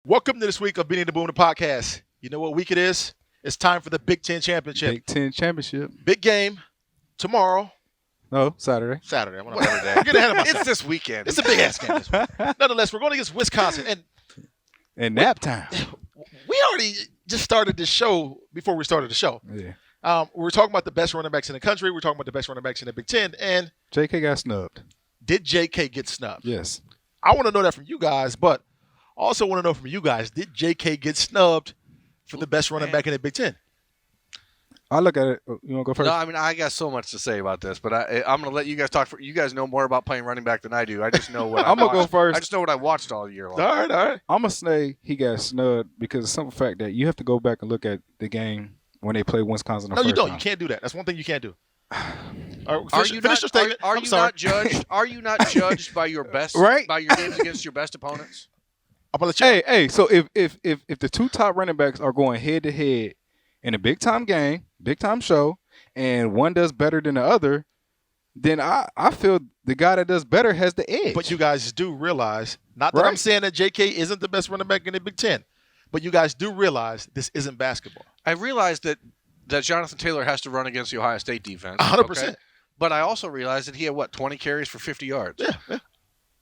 Welcome to this week of Beanie the Boom, the podcast. You know what week it is? It's time for the Big Ten Championship. Big Ten Championship. Big game tomorrow. No, Saturday. Saturday. Whatever day. Get ahead of myself. It's this weekend. It's a big ass game this week. Nonetheless, we're going against Wisconsin. And nap time. We already just started this show before we started the show. Yeah. We're talking about the best running backs in the country. We're talking about the best running backs in the Big Ten. And JK got snubbed. did JK get snubbed? Yes. I want to know that from you guys, but I also want to know from you guys, did JK get snubbed for the best running back in the Big Ten? I look at it. You want to go first? No, I mean, I got so much to say about this, but I'm going to let you guys talk. You guys know more about playing running back than I do. I just know what I'm going to go first. I just know what I watched all year long. All right. I'm going to say he got snubbed because of the simple fact that you have to go back and look at the game when they play Wisconsin the No, first you don't. time. You can't do that. That's one thing you can't do. All right, finish your statement. Are I'm you sorry. not judged? Are you not judged by your best, Right? by your games against your best opponents? I'm gonna let you. Hey, so if the two top running backs are going head to head in a big time game, big time show, and one does better than the other, then I feel the guy that does better has the edge. But you guys do realize, not that I'm Right. saying that JK isn't the best running back in the Big Ten, but you guys do realize this isn't basketball. I realize that Jonathan Taylor has to run against the Ohio State defense. 100%. Okay? But I also realize that he had, 20 carries for 50 yards? Yeah.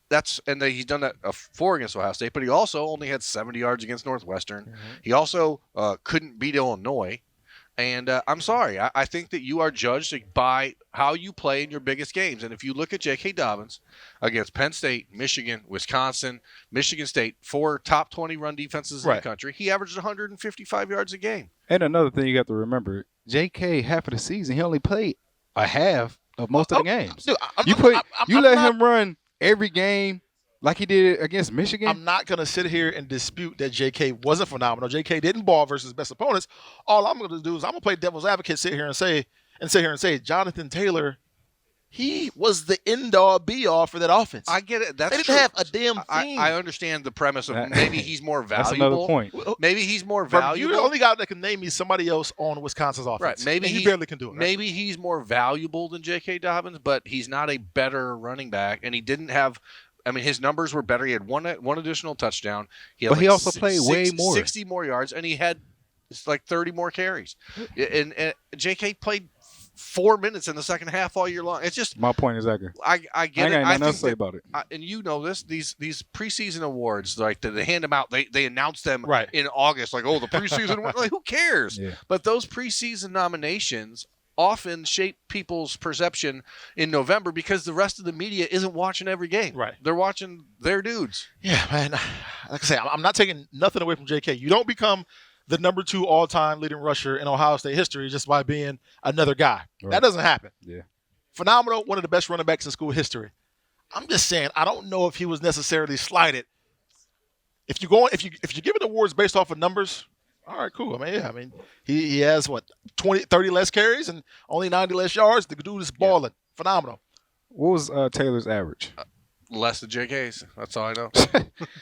He's done that 4 against Ohio State, but he also only had 70 yards against Northwestern. Mm-hmm. He also couldn't beat Illinois. And I'm sorry. I think that you are judged by how you play in your biggest games. And if you look at J.K. Dobbins against Penn State, Michigan, Wisconsin, Michigan State, 4 top 20 run defenses in the country, he averaged 155 yards a game. And another thing you got to remember, JK half of the season he only played a half of most of the games. Dude, You let him run every game like he did against Michigan. I'm not going to sit here and dispute that JK wasn't phenomenal. JK didn't ball versus best opponents. All I'm going to do is I'm going to play devil's advocate, sit here and say Jonathan Taylor, he was the end-all, be-all for that offense. I get it. That's they didn't true. have a damn thing. I understand the premise of maybe he's more That's valuable. another point. Maybe he's more You're valuable. the only guy that can name me somebody else on Wisconsin's offense. Right. Maybe he he barely can do it. Right? Maybe he's more valuable than J.K. Dobbins, but he's not a better running back, and he didn't have. I mean, his numbers were better. He had one additional touchdown. He also played way more, 60 more yards, and he had 30 more carries. And J.K. played 4 minutes in the second half all year long. It's just my point exactly. I get I it. ain't got I nothing else think to say about it. and you know this. These preseason awards, like they hand them out. They announce them Right. in August. Like, oh, the preseason. Like, who cares? Yeah. But those preseason nominations often shape people's perception in November because the rest of the media isn't watching every game. Right. They're watching their dudes. Yeah, man. Like I say, I'm not taking nothing away from JK. You don't become the number 2 all-time leading rusher in Ohio State history just by being another guy. Right. That doesn't happen. Yeah. Phenomenal, one of the best running backs in school history. I'm just saying, I don't know if he was necessarily slighted. If you're giving awards based off of numbers, all right, cool. I mean, he has 30 less carries and only 90 less yards. The dude is balling. Phenomenal. What was Taylor's average? Less than JK's. That's all I know.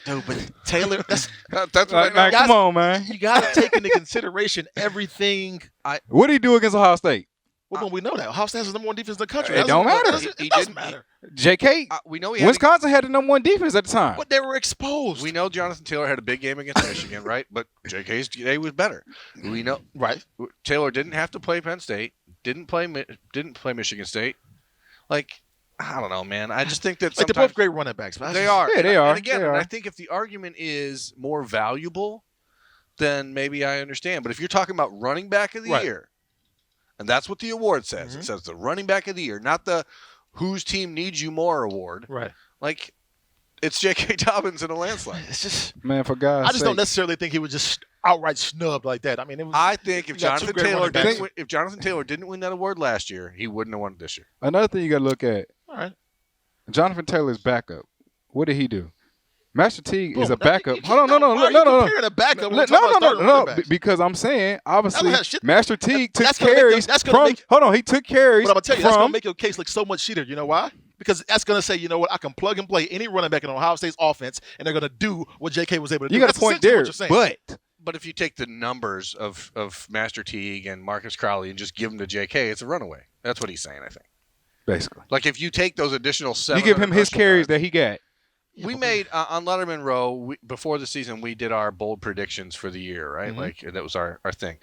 Dude, but Taylor, that's That's what I know. guys- come on, man. you got to take into consideration everything. What did he do against Ohio State? Well, we know that Ohio State has the number 1 defense in the country. It don't matter. It doesn't matter. JK, We know he had Wisconsin had the number 1 defense at the time. But they were exposed. We know Jonathan Taylor had a big game against Michigan, right? But JK's day was better. We know Right. Taylor didn't have to play Penn State. Didn't play Michigan State. Like, I don't know, man. I just think that Like, they're sometimes both great running backs. But they are. Yeah, they are. And again, They are. I think if the argument is more valuable, then maybe I understand. But if you're talking about running back of the Right. year, and that's what the award says. Mhm. It says the running back of the year, not the whose team needs you more award. Right. Like, it's J.K. Dobbins in a landslide. It's just, Man, for God's I just sake. don't necessarily think he was just outright snubbed like that. I mean, it was. I think if You got two Jonathan great Taylor running backs. didn't win that award last year, he wouldn't have won it this year. Another thing you got to look at, all right. Jonathan Taylor's backup. What did he do? Master Teague is Boom. a backup. You Hold on, why are you comparing a backup when we're talking about starting running backs? because I'm saying, obviously, That shit- Master Teague took that's gonna make carries them- that's gonna from, make- hold on, he took carries But I'm going to tell you, that's going from, to make your case look so much shittier. You know why? Because that's going to say, you know what, I can plug and play any running back in Ohio State's offense, and they're going to do what J.K. was able to do. you got a That's point essentially there, what you're saying. but But if you take the numbers of Master Teague and Marcus Crowley and just give them to J.K., it's a runaway. That's what he's saying, I think. basically. Like, if you take those additional 7 You give him his carries that he got. we made on Lettermen Row before the season. We did our bold predictions for the year, right? Mhm. Like that was our thing.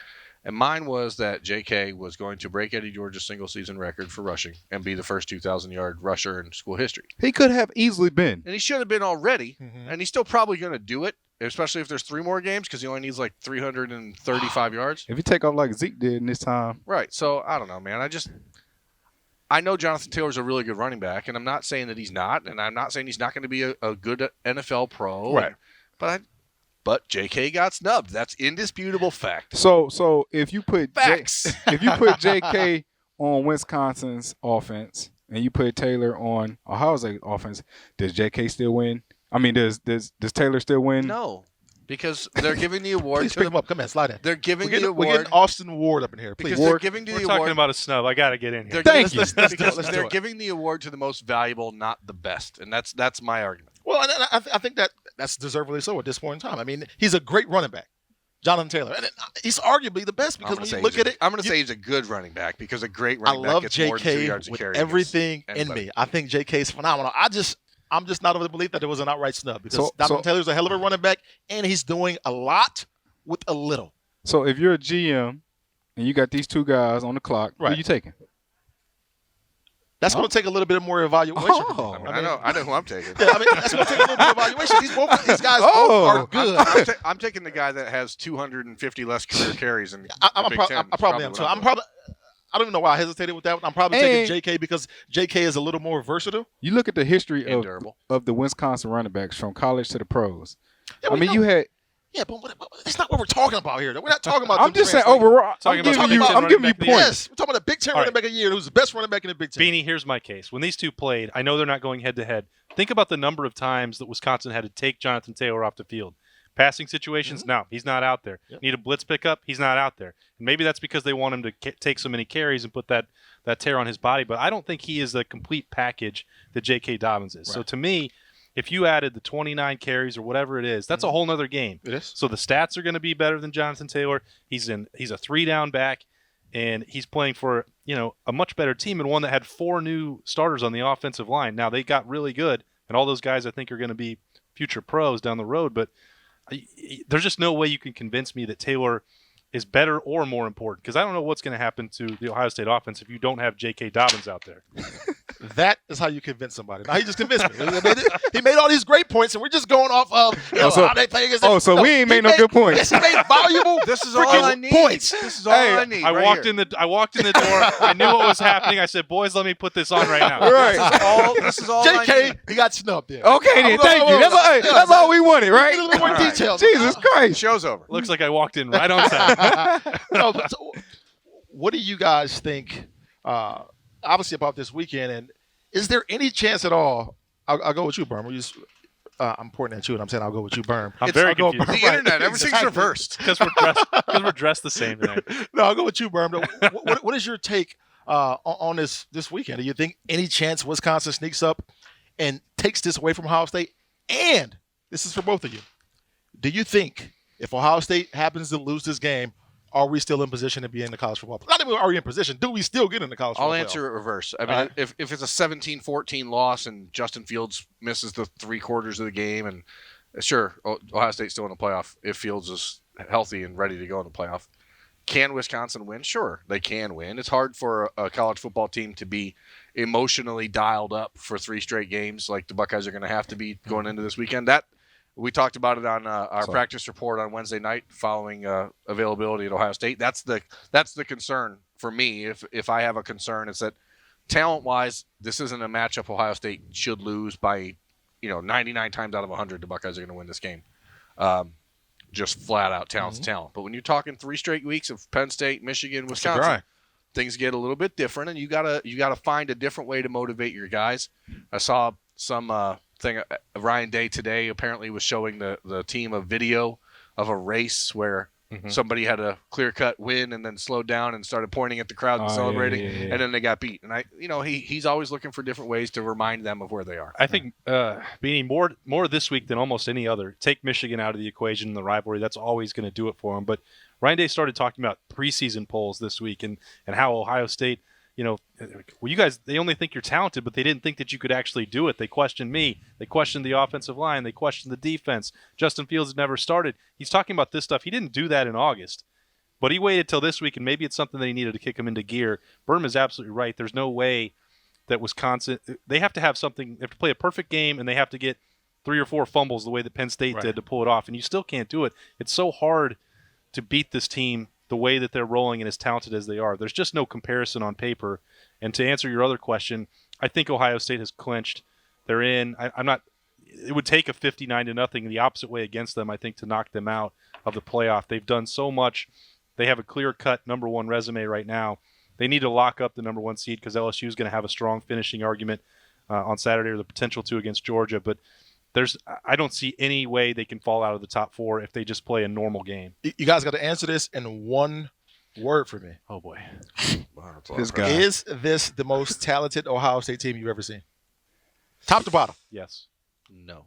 And mine was that J.K. was going to break Eddie George's single-season record for rushing and be the first 2,000-yard rusher in school history. He could have easily been. And he should have been already, Mhm. and he's still probably going to do it, especially if there's 3 more games because he only needs like 335 yards. If you take off like Zeke did in this time. Right. So, I don't know, man. I know Jonathan Taylor's a really good running back, and I'm not saying that he's not, and I'm not saying he's not going to be a good NFL pro. Right. But J.K. got snubbed. That's indisputable fact. So if you put Facts. if you put J.K. on Wisconsin's offense and you put Taylor on Ohio State offense, does J.K. still win? I mean, does Taylor still win? No, because they're giving the award Please to pick him up. Come in, slide in. They're giving We're the getting award Austin Ward up in here, please. because they're giving We're the talking award. about a snub. I got to get in here. They're Thank giving- you. because Let's do they're it. giving the award to the most valuable, not the best, and that's my argument. Well, and I think that's deservedly so at this point in time. I mean, he's a great running back, Jonathan Taylor, and he's arguably the best because when you look at it, I'm going to say he's a good running back because a great I running back love gets more than 2 J.K. yards a with carry. everything in anybody. me. I think J.K. is phenomenal. I'm just not of the belief that it was an outright snub because So- Jonathan Taylor's a hell of a running back, and he's doing a lot with a little. So if you're a GM and you got these 2 guys on the clock, who Right. you taking? That's going to take a little bit more evaluation. Oh. I know who I'm taking. Yeah, I mean, that's going to take a little bit of evaluation. These guys Oh. both are good. I'm taking the guy that has 250 less career carries in I'm the Big Ten. I probably am What too. I'm I don't even know why I hesitated with that one. I'm probably taking J.K. because J.K. is a little more versatile. You look at the history And durable. of the Wisconsin running backs from college to the pros. Yeah, I we mean, know. you had. Yeah, but that's not what we're talking about here. We're not talking about. I'm them just saying translating. overall. Talking I'm about giving you. Big Ten I'm giving you running back of the year. points. Yes, we're talking about a Big Ten All running right. back of the year who's the best running back in the Big Ten. Beanie, here's my case. When these two played, I know they're not going head to head. Think about the number of times that Wisconsin had to take Jonathan Taylor off the field. Passing situations, no, he's not out there. Yep. Need a blitz pickup, he's not out there. And maybe that's because they want him to take so many carries and put that tear on his body. But I don't think he is the complete package that J.K. Dobbins is. So Right. to me, if you added the 29 carries or whatever it is, that's a whole nother game. It is. So the stats are going to be better than Jonathan Taylor. He's a 3-down back, and he's playing for a much better team and one that had 4 new starters on the offensive line. Now they got really good, and all those guys I think are going to be future pros down the road. But there's just no way you can convince me that Taylor is better or more important because I don't know what's going to happen to the Ohio State offense if you don't have J.K. Dobbins out there. That is how you convince somebody. Now he just convinced me. He made all these great points, and we're just going off of how they play against. So we ain't made no good points. Yes, he made valuable. This is all freaking I need. points. This is all Hey, I need. I right walked here. I walked in the door. I knew what was happening. I said, "Boys, let me put this on right now." Right. This is all I J.K. need. He got snubbed there. Okay, then. Thank you. That's all we wanted, right? A little bit more All right. details. Jesus Christ. Show's over. Looks like I walked in right on time. No, but so, what do you guys think? Obviously about this weekend, and is there any chance at all? I'll go with you, Berm. I'm pointing at you, and I'm saying I'll go with you, Berm. I'm very I'll go confused. Berm. The internet, everything's Exactly. reversed. Because we're dressed the same tonight. No, I'll go with you, Berm. What is your take on this weekend? Do you think any chance Wisconsin sneaks up and takes this away from Ohio State? And this is for both of you. Do you think if Ohio State happens to lose this game, are we still in position to be in the college football playoff? Not even are we in position. Do we still get in the college football I'll playoff? answer it reverse. I mean, All right. if it's a 17-14 loss and Justin Fields misses the 3/4 of the game, and sure, Ohio State's still in the playoff if Fields is healthy and ready to go in the playoff. Can Wisconsin win? Sure, they can win. It's hard for a college football team to be emotionally dialed up for 3 straight games like the Buckeyes are going to have to be going into this weekend. That we talked about it on our practice report on Wednesday night following availability at Ohio State. That's the concern for me. If I have a concern, it's that talent-wise, this isn't a matchup Ohio State should lose by 99 times out of 100. The Buckeyes are going to win this game. Just flat out talent's talent. But when you're talking 3 straight weeks of Penn State, Michigan, Wisconsin, things get a little bit different, and you gotta find a different way to motivate your guys. I saw some thing. Ryan Day today apparently was showing the team a video of a race where somebody had a clear-cut win and then slowed down and started pointing at the crowd and celebrating, yeah. and then they got beat. And he's always looking for different ways to remind them of where they are. I think Beanie more this week than almost any other. Take Michigan out of the equation in the rivalry. That's always going to do it for him. But Ryan Day started talking about preseason polls this week and how Ohio State well, you guys, they only think you're talented, but they didn't think that you could actually do it. They questioned me. They questioned the offensive line. They questioned the defense. Justin Fields had never started. He's talking about this stuff. He didn't do that in August, but he waited till this week, and maybe it's something that he needed to kick him into gear. Berm is absolutely right. There's no way that Wisconsin – they have to have something – they have to play a perfect game, and they have to get 3 or 4 fumbles the way that Penn State did to pull it off, and you still can't do it. It's so hard to beat this team the way that they're rolling and as talented as they are. There's just no comparison on paper. And to answer your other question, I think Ohio State has clinched. They're in. I'm not. It would take a 59-0 the opposite way against them, I think, to knock them out of the playoff. They've done so much. They have a clear-cut number 1 resume right now. They need to lock up the number 1 seed because LSU is going to have a strong finishing argument on Saturday, or the potential to, against Georgia. But I don't see any way they can fall out of the top 4 if they just play a normal game. You guys got to answer this in one word for me. Oh, boy. This guy. Is this the most talented Ohio State team you've ever seen? Top to bottom. Yes. No.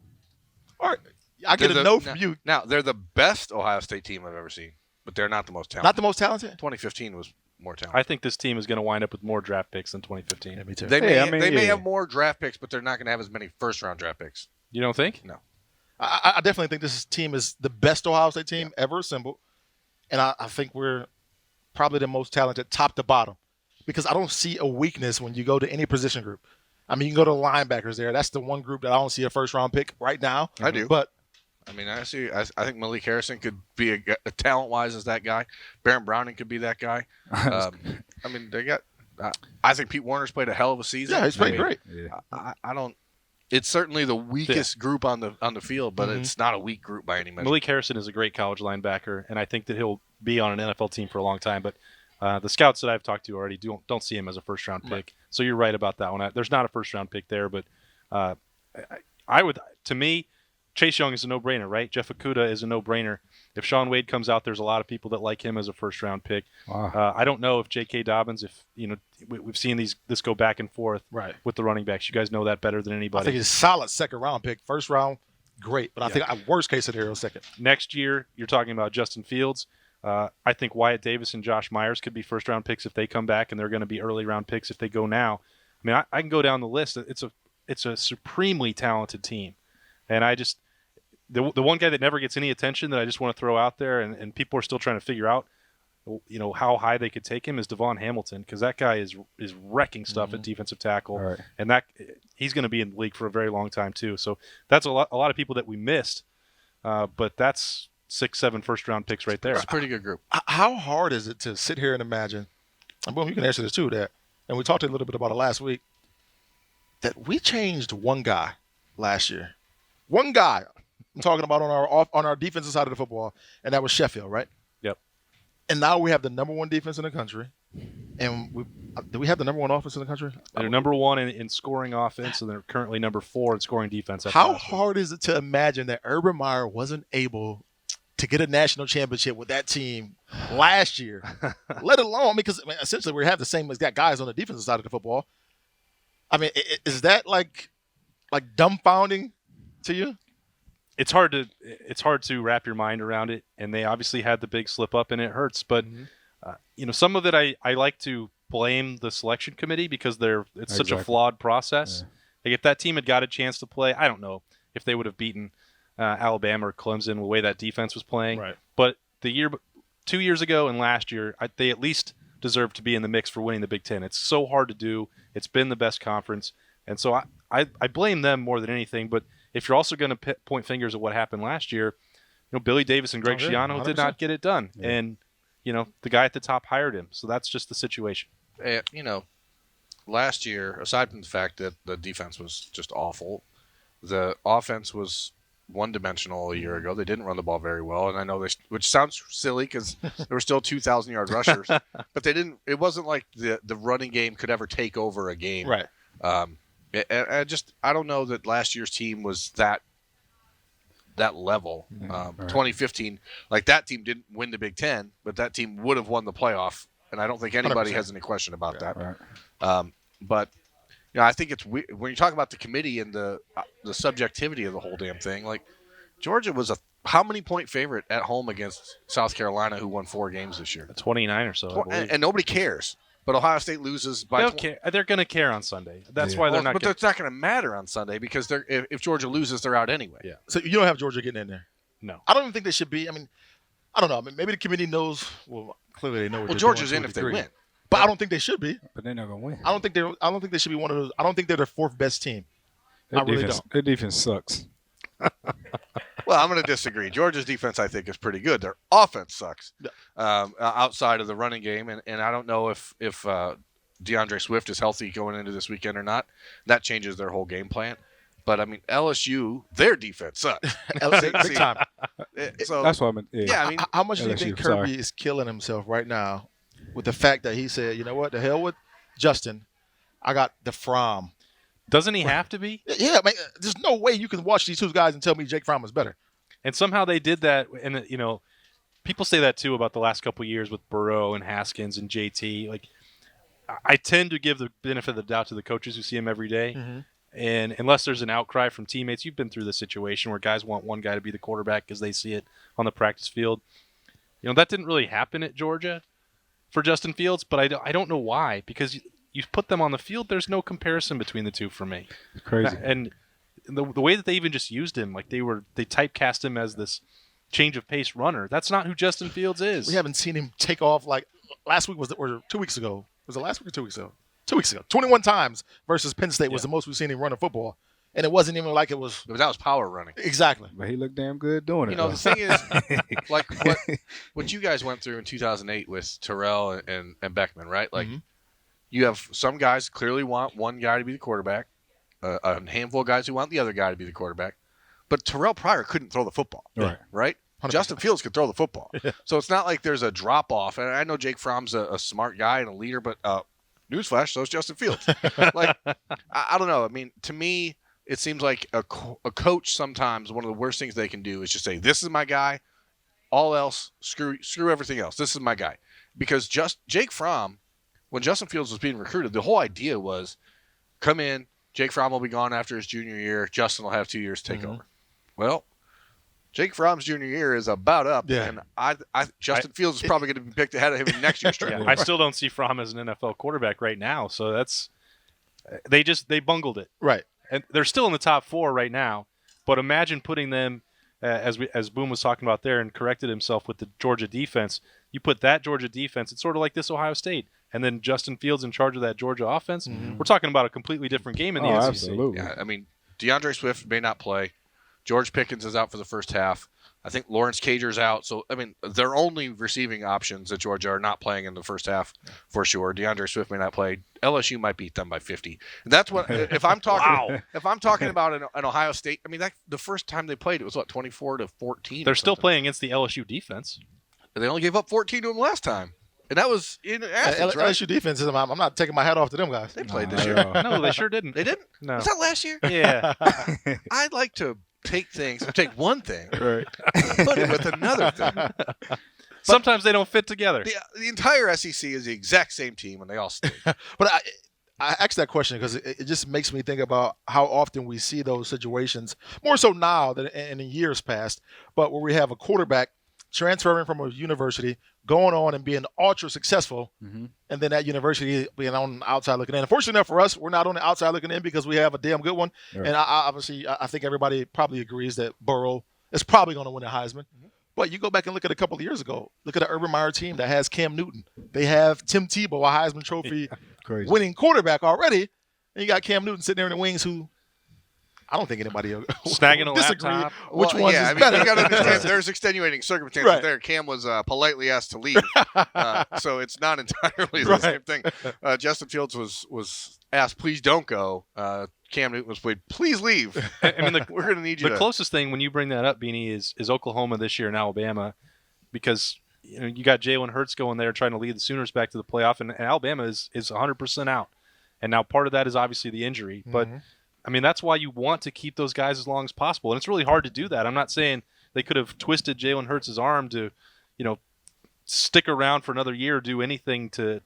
All right. I get a no from you. Now, they're the best Ohio State team I've ever seen, but they're not the most talented. Not the most talented? 2015 was more talented. I think this team is going to wind up with more draft picks than 2015. Yeah, me too. They may have more draft picks, but they're not going to have as many first-round draft picks. You don't think? No. I definitely think this team is the best Ohio State team ever assembled, and I think we're probably the most talented top to bottom because I don't see a weakness when you go to any position group. I mean, you can go to linebackers there. That's the one group that I don't see a first-round pick right now. I do. But I mean, I think Malik Harrison could be a talent-wise as that guy. Baron Browning could be that guy. I mean, they got I think Pete Warner's played a hell of a season. Yeah, he's played great. Yeah. I don't. It's certainly the weakest group on the field, but it's not a weak group by any measure. Malik Harrison is a great college linebacker, and I think that he'll be on an NFL team for a long time. But the scouts that I've talked to already don't see him as a first-round pick. Right. So you're right about that one. There's not a first-round pick there, but I would, to me, Chase Young is a no-brainer, right? Jeff Okudah is a no-brainer. If Sean Wade comes out, there's a lot of people that like him as a first-round pick. Wow. I don't know if J.K. Dobbins, we've seen this go back and forth with the running backs. You guys know that better than anybody. I think he's a solid second-round pick. First round, great, but I think worst-case scenario, second. Next year, you're talking about Justin Fields. I think Wyatt Davis and Josh Myers could be first-round picks if they come back, and they're going to be early-round picks if they go now. I mean, I can go down the list. It's a supremely talented team, and I just the one guy that never gets any attention that I just want to throw out there, and people are still trying to figure out, how high they could take him, is Devon Hamilton, because that guy is wrecking stuff at defensive tackle, right. and that he's going to be in the league for a very long time too. So that's a lot of people that we missed, but that's 6-7 first-round picks right there. It's a pretty good group. How hard is it to sit here and imagine, and Boom, you can answer this too, that, and we talked a little bit about it last week, that we changed one guy last year. One guy I'm talking about on our defensive side of the football, and that was Sheffield, right? Yep. And now we have the number 1 defense in the country, and do we have the number 1 offense in the country? They're number 1 in scoring offense, and they're currently number 4 in scoring defense. How hard is it to imagine that Urban Meyer wasn't able to get a national championship with that team last year, let alone because essentially we have the same exact guys on the defensive side of the football. I mean, is that like dumbfounding to you? It's hard to wrap your mind around it, and they obviously had the big slip up, and it hurts. But some of it I like to blame the selection committee because it's such a flawed process. Yeah. Like if that team had got a chance to play, I don't know if they would have beaten Alabama or Clemson the way that defense was playing. Right. But 2 years ago and last year, they at least deserve to be in the mix for winning the Big Ten. It's so hard to do. It's been the best conference, and so I blame them more than anything. But if you're also going to point fingers at what happened last year, Billy Davis and Greg Schiano did not get it done, and the guy at the top hired him. So that's just the situation. Last year, aside from the fact that the defense was just awful, the offense was one-dimensional a year ago. They didn't run the ball very well, and I know which sounds silly because there were still 2,000-yard rushers, but they didn't. It wasn't like the running game could ever take over a game, right? I don't know that last year's team was that level. 2015, like that team didn't win the Big Ten, but that team would have won the playoff, and I don't think anybody 100%. Has any question about that. Right. But I think it's when you talk about the committee and the subjectivity of the whole damn thing. Like Georgia was how many point favorite at home against South Carolina, who won 4 games this year? 29 or so, and nobody cares. but Ohio State loses by They'll care. They're going to care on Sunday. That's Yeah. why they're Well, not. but it's not going to matter on Sunday because if Georgia loses, they're out anyway. Yeah. So you don't have Georgia getting in there. No. I don't even think they should be. I mean, I don't know. I mean, maybe the committee knows. Well, clearly they know. What Well, they're Georgia's doing in to a if they degree. win. But I don't think they should be. But they're not gonna win. I don't think they should be one of those. I don't think they're the fourth best team. I really don't. Their defense sucks. Well, I'm going to disagree. Georgia's defense, I think, is pretty good. Their offense sucks outside of the running game, and I don't know if DeAndre Swift is healthy going into this weekend or not. That changes their whole game plan. But I mean, LSU, their defense sucks. Big time. So That's what I meant. yeah, I mean, How much do you LSU, think Kirby sorry. is killing himself right now with the fact that he said, you know what, the hell with Justin, I got the Fromm. Doesn't he have to be? Yeah, man, there's no way you can watch these two guys and tell me Jake Fromm is better. And somehow they did that. And, people say that too about the last couple of years with Burrow and Haskins and JT. Like, I tend to give the benefit of the doubt to the coaches who see him every day. Mm-hmm. And unless there's an outcry from teammates, you've been through this situation where guys want one guy to be the quarterback because they see it on the practice field. That didn't really happen at Georgia for Justin Fields, but I don't know why. Because you put them on the field, there's no comparison between the two for me. It's crazy. And the way that they even just used him, like they typecast him as this change of pace runner. That's not who Justin Fields is. We haven't seen him take off like last week or 2 weeks ago. Was it last week or 2 weeks ago? 2 weeks ago. 21 times versus Penn State was the most we've seen him run a football. And it wasn't even like it was. but that was power running. Exactly. But he looked damn good doing it. The though. thing is, like what you guys went through in 2008 with Terrell and Beckman, right? Like, you have some guys clearly want one guy to be the quarterback, a handful of guys who want the other guy to be the quarterback. But Terrell Pryor couldn't throw the football, right? 100%. Justin Fields could throw the football. So it's not like there's a drop-off. And I know Jake Fromm's a smart guy and a leader, but newsflash, so is Justin Fields. Like, I don't know. I mean, to me, it seems like a coach sometimes, one of the worst things they can do is just say, this is my guy. All else, screw everything else. This is my guy. Because Jake Fromm, when Justin Fields was being recruited, the whole idea was come in, Jake Fromm will be gone after his junior year. Justin will have 2 years to take over. Well, Jake Fromm's junior year is about up, and Justin Fields is probably going to be picked ahead of him in next year's draft. I still don't see Fromm as an NFL quarterback right now. So they bungled it. Right. And they're still in the top 4 right now. But imagine putting them, as Boone was talking about there and corrected himself with the Georgia defense. You put that Georgia defense, it's sort of like this Ohio State. And then Justin Fields in charge of that Georgia offense. We're talking about a completely different game in the SEC. Absolutely. Yeah, I mean, DeAndre Swift may not play. George Pickens is out for the first half. I think Lawrence Cager's out. So, I mean, their only receiving options at Georgia are not playing in the first half for sure. DeAndre Swift may not play. LSU might beat them by 50. And that's what if I'm talking if I'm talking about an Ohio State, I mean, the first time they played it was 24-14. They're still playing against the LSU defense. They only gave up 14 to them last time. And that was in Athens, right? LSU defense is. I'm not taking my hat off to them guys. They played this I year. know. No, they sure didn't. They didn't? No. Was that last year? Yeah. I'd like to take one thing, Right. put it with another thing. Sometimes they don't fit together. The entire SEC is the exact same team, and they all stink. But I asked that question because it just makes me think about how often we see those situations, more so now than in years past, but where we have a quarterback transferring from a university, going on and being ultra successful, and then that university being on the outside looking in. Unfortunately enough for us, we're not on the outside looking in because we have a damn good one. Right. And I think everybody probably agrees that Burrow is probably going to win the Heisman. But you go back and look at a couple of years ago. Look at the Urban Meyer team that has Cam Newton. They have Tim Tebow, a Heisman Trophy Crazy. winning quarterback already. And you got Cam Newton sitting there in the wings who I don't think anybody Snagging a disagree laptop. which Well, one yeah, is better. You got to understand, there's extenuating circumstances Right. there. Cam was politely asked to leave, so it's not entirely the Right. same thing. Justin Fields was asked, "Please don't go." Cam Newton was played, "Please leave." I mean, We're going to need you. the closest thing when you bring that up, Beanie, is Oklahoma this year and Alabama, because you got Jalen Hurts going there trying to lead the Sooners back to the playoff, and Alabama is 100% out. And now part of that is obviously the injury, but I mean that's why you want to keep those guys as long as possible, and it's really hard to do that. I'm not saying they could have twisted Jalen Hurts' arm to, stick around for another year, or do anything to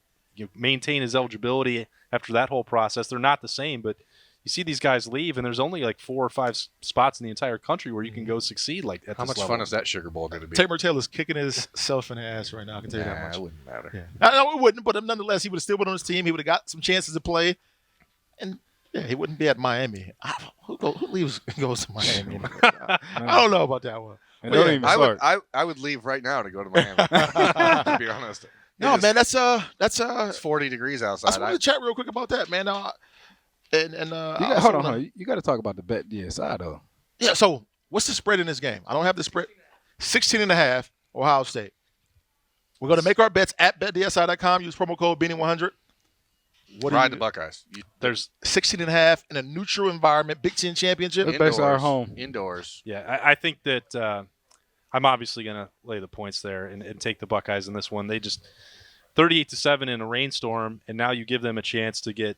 maintain his eligibility after that whole process. They're not the same, but you see these guys leave, and there's only like 4 or 5 spots in the entire country where you can go succeed like at How this much level. fun is that Sugar Bowl going to be? Tate Martell is kicking himself in the ass right now. I can tell you that much. It wouldn't matter. Yeah. I know it wouldn't, but nonetheless, he would have still been on his team. He would have got some chances to play, and yeah, he wouldn't be at Miami. Who goes to Miami? I don't know about that one. And don't even start. I would leave right now to go to Miami. To be honest. No, man, that's It's 40 degrees I outside. just wanted to chat real quick about that, man. Hold on. You got to talk about the bet DSI though. Yeah. So what's the spread in this game? I don't have the spread. 16.5. Ohio State. We're going to make our bets at betdsi.com. Use promo code Beanie100. Ride the Buckeyes. There's 16.5 in a neutral environment. Big Ten championship. Let's base our home. Indoors. Yeah, I think that I'm obviously going to lay the points there and take the Buckeyes in this one. They just 38-7 in a rainstorm, and now you give them a chance to get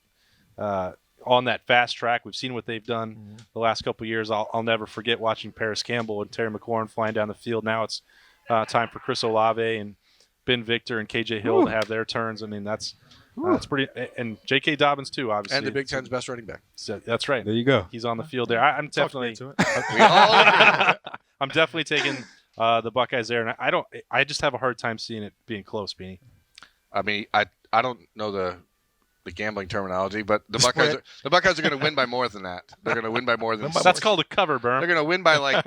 on that fast track. We've seen what they've done the last couple of years. I'll never forget watching Paris Campbell and Terry McLaurin flying down the field. Now it's time for Chris Olave and Ben Victor and KJ Hill to have their turns. I mean, that's pretty – and J.K. Dobbins too, obviously. And the Big Ten's best running back. So, that's right. There you go. He's on the field there. I'm definitely to it. We all agree. I'm definitely taking the Buckeyes there, and I just have a hard time seeing it being close, Beanie. I mean, I don't know the gambling terminology, but the Buckeyes are going to win by more than that. They're going to win by more than That's called a cover, Berm. They're going to win by like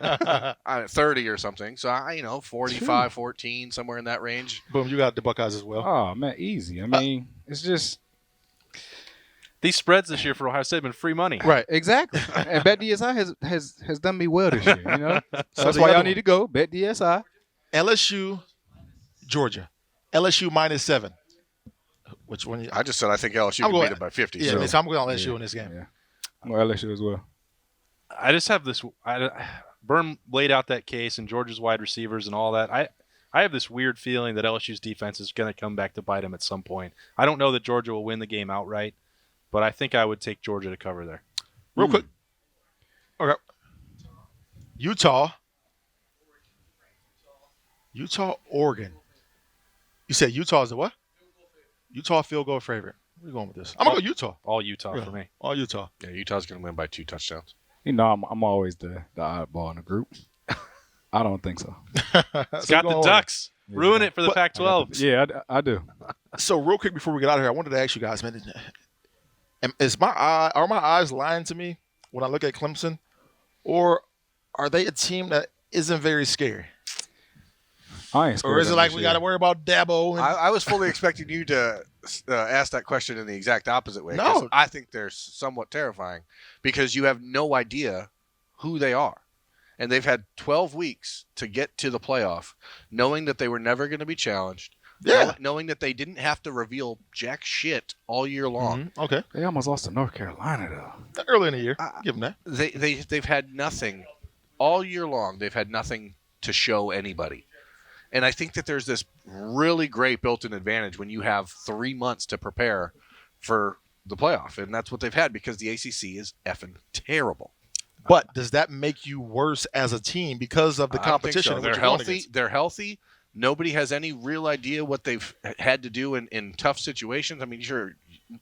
30 or something. So 45-14, somewhere in that range. Boom, you got the Buckeyes as well. Oh man, easy. I mean, it's just These spreads this year for Ohio State have been free money. Right. exactly. And Bet DSI has done me well this year. You know, so that's the why other y'all need to go Bet DSI. LSU, Georgia. LSU -7. Which one? I just said I think LSU I'm can going- beat it by 50. Yeah, so. I'm going LSU in this game. Yeah, I'm going LSU as well. I just have this. Berm laid out that case and Georgia's wide receivers and all that. I have this weird feeling that LSU's defense is going to come back to bite them at some point. I don't know that Georgia will win the game outright, but I think I would take Georgia to cover there. Real quick. Okay. Utah, Oregon. You said Utah is the what? Utah field goal favorite. Where are you going with this? I'm going to go Utah. All Utah for me. All Utah. Yeah, Utah's going to win by 2 touchdowns. You know, I'm always the oddball in the group. I don't think so. It's got the Ducks. Ruin it for the Pac-12. Yeah, I do. So real quick before we get out of here, I wanted to ask you guys, man, are my eyes lying to me when I look at Clemson, or are they a team that isn't very scary? I ain't scared Or is it of like this we year. got to worry about Dabo? And, I was fully expecting you to ask that question in the exact opposite way. 'cause No. I think they're somewhat terrifying because you have no idea who they are. And they've had 12 weeks to get to the playoff, knowing that they were never going to be challenged, knowing that they didn't have to reveal jack shit all year long. Mhm. Okay. They almost lost to North Carolina though. Early in the year. Give them that. They've had nothing all year long. They've had nothing to show anybody. And I think that there's this really great built-in advantage when you have 3 months to prepare for the playoff. And that's what they've had because the ACC is effing terrible. But does that make you worse as a team because of the I don't think competition? so. and They're what you're going healthy. against? They're healthy. Nobody has any real idea what they've had to do in tough situations. I mean, sure,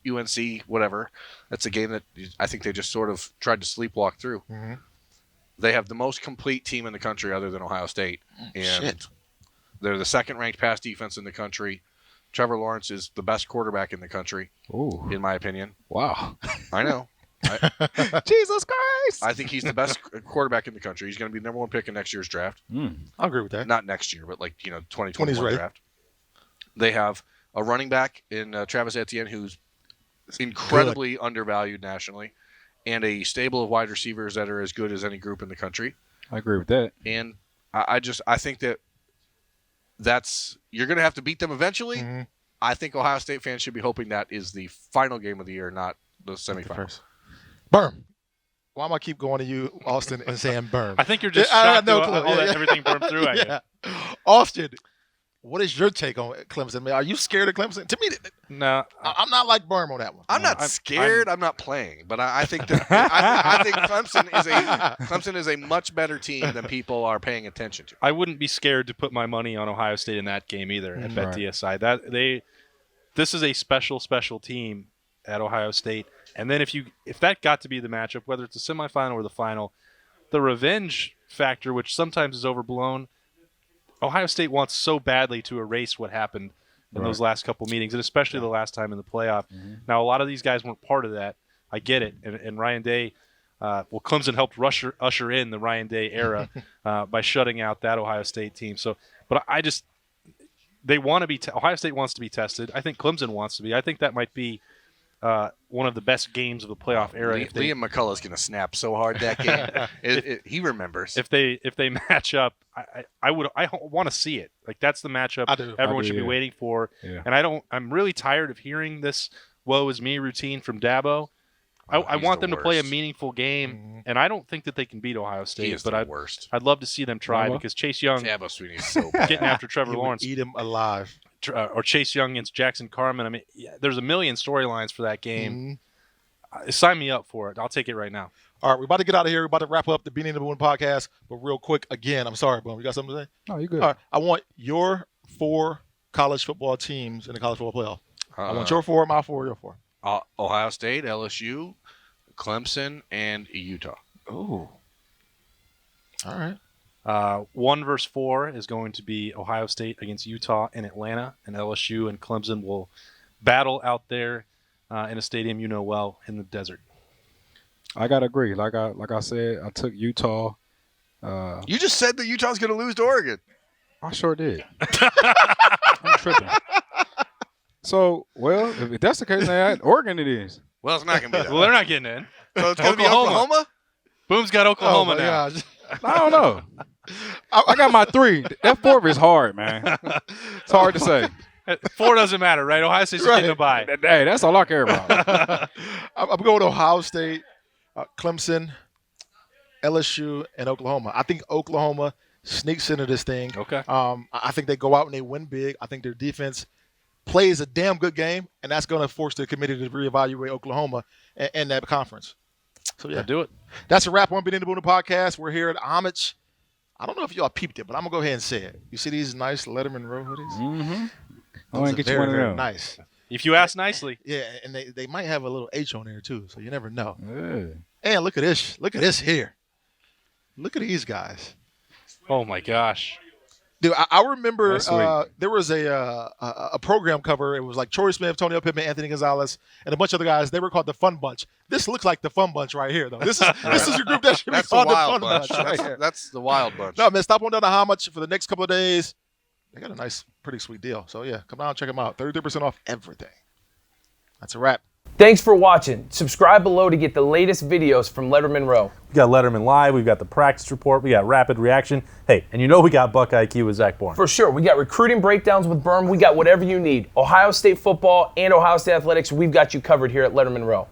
UNC, whatever. That's a game that I think they just sort of tried to sleepwalk through. Mhm. They have the most complete team in the country other than Ohio State. And Shit. they're the second-ranked pass defense in the country. Trevor Lawrence is the best quarterback in the country, Ooh, in my opinion. wow. I know. Jesus Christ. I think he's the best quarterback in the country. He's going to be the number 1 pick in next year's draft. I agree with that. Not next year, but 20's 2021 ready. draft. They have a running back in Travis Etienne who's incredibly undervalued nationally, and a stable of wide receivers that are as good as any group in the country. I agree with that. And I think that's you're going to have to beat them eventually. Mhm. I think Ohio State fans should be hoping that is the final game of the year, not the semifinals. Berm. Why am I keep going to you, Austin, and saying Berm? I think you're just I shocked have no at clue. all that everything burned through at you. Yeah. Austin, what is your take on Clemson, man? Are you scared of Clemson? To me, No, I'm not like Berm on that one. I'm not scared. I'm not playing, but I think that I think Clemson is a much better team than people are paying attention to. I wouldn't be scared to put my money on Ohio State in that game either at Right. BetDSI. This is a special team at Ohio State, And then if that got to be the matchup, whether it's the semifinal or the final, the revenge factor, which sometimes is overblown, Ohio State wants so badly to erase what happened in those last couple meetings, and especially the last time in the playoff. Now, a lot of these guys weren't part of that. I get it. And Ryan Day, Clemson helped usher in the Ryan Day era by shutting out that Ohio State team. So, but they want to be. Ohio State wants to be tested. I think Clemson wants to be. I think that might be one of the best games of the playoff era. Liam McCullough's going to snap so hard that game. He remembers. If they match up, I want to see it. Like, that's the matchup everyone should be waiting for. Yeah. And I'm really tired of hearing this "woe is me" routine from Dabo. I want them to play a meaningful game, and I don't think that they can beat Ohio State. But I'd love to see them try because Chase Young Dabo Sweeney is so bad. Getting after Trevor Lawrence, eat him alive. Or Chase Young against Jackson Carman. I mean, there's a million storylines for that game. Sign me up for it. I'll take it right now. All right, we're about to get out of here. We're about to wrap up the Beanie and the Boone podcast. But real quick, again, I'm sorry, Boone. You got something to say? No, you're good. All right, I want your 4 college football teams in the college football playoff. I want your 4, my 4, your 4. Ohio State, LSU, Clemson, and Utah. Oh. All right. 1 versus 4 is going to be Ohio State against Utah and Atlanta, and LSU and Clemson will battle out there in a stadium you know well in the desert. I gotta agree. Like I said, I took Utah. You just said that Utah's going to lose to Oregon. I sure did. I'm tripping. So, well, if that's the case, then Oregon it is. Well, it's not going to be that. Well, they're not getting in. So it's going to be Oklahoma? Boom's got Oklahoma now. Gosh. I don't know. I got my 3. That 4 is hard, man. It's hard to say. 4 doesn't matter, right? Ohio State's getting a bye. Hey, that's all I care about. I'm going to Ohio State, Clemson, LSU, and Oklahoma. I think Oklahoma sneaks into this thing. Okay. I think they go out and they win big. I think their defense plays a damn good game, and that's going to force the committee to reevaluate Oklahoma and that conference. So, yeah. Do it. That's a wrap on Beanie and the Boone podcast. We're here at Homage. I don't know if y'all peeped it, but I'm going to go ahead and say it. You see these nice Lettermen Row hoodies? Mm-hmm. I Those want are to get you one of very them. nice. If you ask nicely. Yeah, and they might have a little H on there, too, so you never know. Yeah. And look at this. Look at this here. Look at these guys. Oh, my gosh. Dude, I remember That's sweet. there was a program cover. It was like Troy Smith, Antonio Pittman, Anthony Gonzalez, and a bunch of other guys. They were called the Fun Bunch. This looks like the Fun Bunch right here, though. This is your group that should be That's the called the Wild Fun Bunch. Bunch right here. That's the Wild Bunch. No, man, stop on down to Homage for the next couple of days. They got a nice, pretty sweet deal. So, yeah, come down and check them out. 33% off everything. That's a wrap. Thanks for watching. Subscribe below to get the latest videos from Lettermen Row. We got Letterman Live, we've got the practice report, we got rapid reaction. Hey, and you know we got Buck IQ with Zach Bourne. For sure. We got recruiting breakdowns with Berm. We got whatever you need. Ohio State football and Ohio State athletics, we've got you covered here at Lettermen Row.